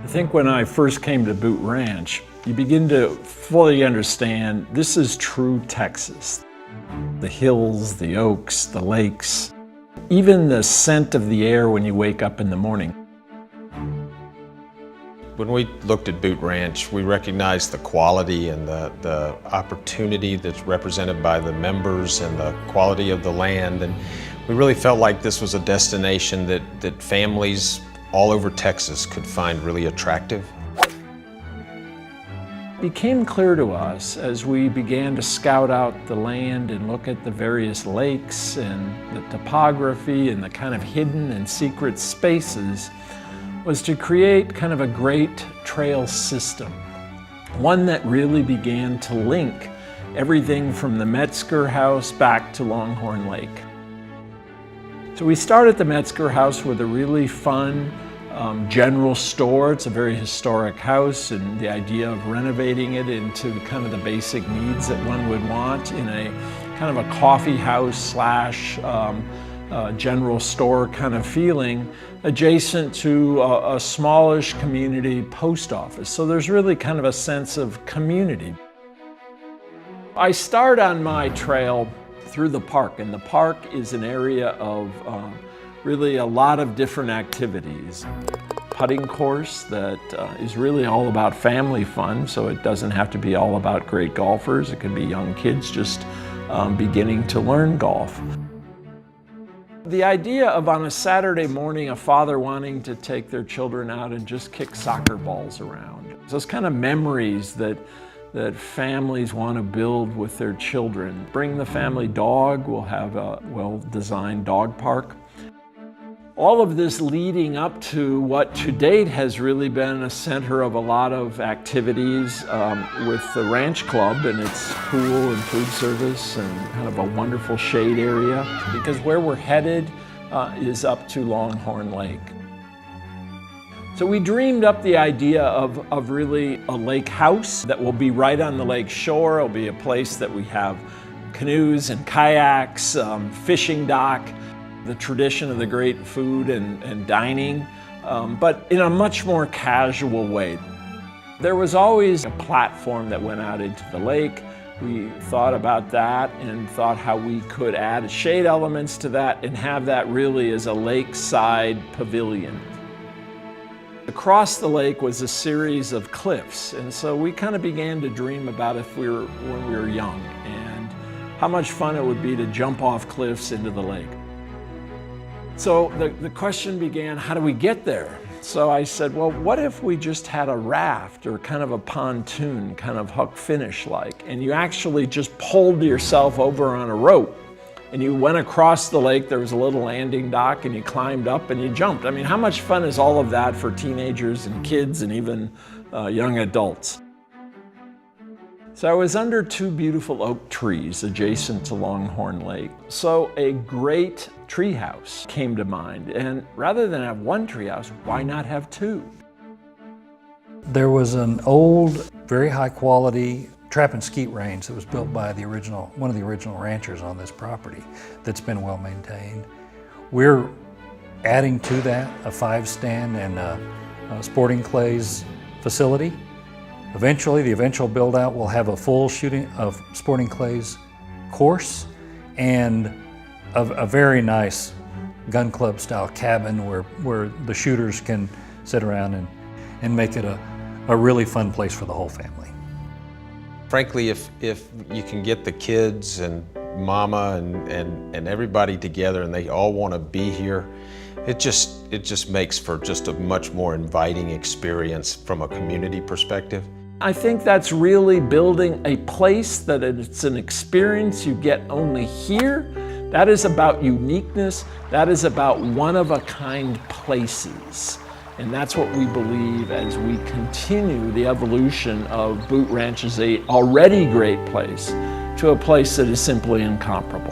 I think when I first came to Boot Ranch, you begin to fully understand this is true Texas. The hills, the oaks, the lakes, even the scent of the air when you wake up in the morning. When we looked at Boot Ranch, we recognized the quality and the opportunity that's represented by the members and the quality of the land. And we really felt like this was a destination that families all over Texas could find really attractive. It became clear to us as we began to scout out the land and look at the various lakes and the topography and the kind of hidden and secret spaces was to create kind of a great trail system. One that really began to link everything from the Metzger House back to Longhorn Lake. So we started the Metzger House with a really fun general store. It's a very historic house, and the idea of renovating it into kind of the basic needs that one would want in a kind of a coffee house slash general store kind of feeling, adjacent to a smallish community post office. So there's really kind of a sense of community. I start on my trail through the park, and the park is an area of really a lot of different activities. Putting course that is really all about family fun, so it doesn't have to be all about great golfers. It can be young kids just beginning to learn golf. The idea of on a Saturday morning a father wanting to take their children out and just kick soccer balls around. Those kind of memories that families want to build with their children. Bring the family dog. We'll have a well-designed dog park. All of this leading up to what to date has really been a center of a lot of activities with the Ranch Club and its pool and food service and kind of a wonderful shade area, because where we're headed is up to Longhorn Lake. So we dreamed up the idea of really a lake house that will be right on the lake shore. It'll be a place that we have canoes and kayaks, fishing dock, the tradition of the great food and dining, but in a much more casual way. There was always a platform that went out into the lake. We thought about that and thought how we could add shade elements to that and have that really as a lakeside pavilion. Across the lake was a series of cliffs, and so we kind of began to dream about when we were young and how much fun it would be to jump off cliffs into the lake. So the question began, how do we get there? So I said, well, what if we just had a raft or kind of a pontoon, kind of Huck Finish-like, and you actually just pulled yourself over on a rope and you went across the lake, there was a little landing dock, and you climbed up and you jumped. I mean, how much fun is all of that for teenagers and kids and even young adults? So I was under two beautiful oak trees adjacent to Longhorn Lake. So a great treehouse came to mind. And rather than have one treehouse, why not have two? There was an old, very high quality trap and skeet range that was built by one of the original ranchers on this property that's been well maintained. We're adding to that a 5-stand and a sporting clays facility. Eventually, the eventual build out will have a full shooting of sporting clays course and a very nice gun club style cabin where the shooters can sit around and make it a really fun place for the whole family. Frankly, if you can get the kids and mama and everybody together and they all want to be here, it just makes for just a much more inviting experience from a community perspective. I think that's really building a place that it's an experience you get only here. That is about uniqueness. That is about one-of-a-kind places. And that's what we believe as we continue the evolution of Boot Ranch as an already great place to a place that is simply incomparable.